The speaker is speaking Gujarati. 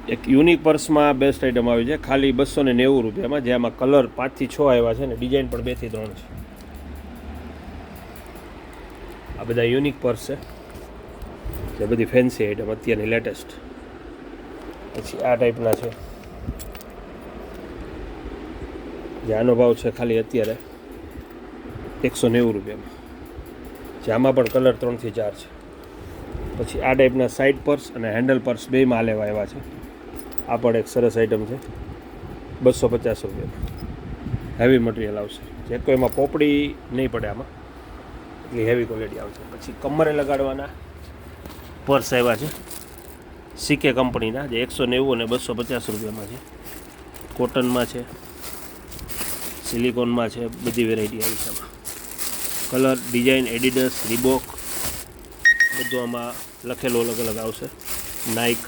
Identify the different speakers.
Speaker 1: એક યુનિક પર્સમાં બેસ્ટ આઇટમ આવી છે ખાલી 290 રૂપિયામાં, જેમાં કલર 5 થી 6 આવ્યા છે ને ડિઝાઇન પણ 2 થી 3 છે. આ બધા યુનિક પર્સ છે, જે બધી ફેન્સી આઇટમ અત્યારની લેટેસ્ટ. પછી આ ટાઈપના છે, જે આનો ભાવ છે ખાલી અત્યારે 190 રૂપિયામાં, જે આમાં પણ કલર 3 થી 4 છે. પછી આ ટાઈપના સાઇડ પર્સ અને હેન્ડલ પર્સ બેમાં લેવા આવ્યા છે. આ પણ એક સરસ આઇટમ છે, 250 રૂપિયામાં. હેવી મટીરિયલ આવશે, જે કોઈ એમાં પોપડી નહીં પડે, આમાં એટલી હેવી ક્વોલિટી આવશે. પછી કમરે લગાડવાના પર્સ આવ્યા છે સીકે કંપનીના, જે 190 અને 250 રૂપિયામાં છે. કોટનમાં છે, સિલિકોનમાં છે, બધી વેરાયટી આવી છે આમાં. કલર, ડિઝાઇન, એડિડસ, રીબોક બધું આમાં લખેલું અલગ અલગ આવશે. નાઇક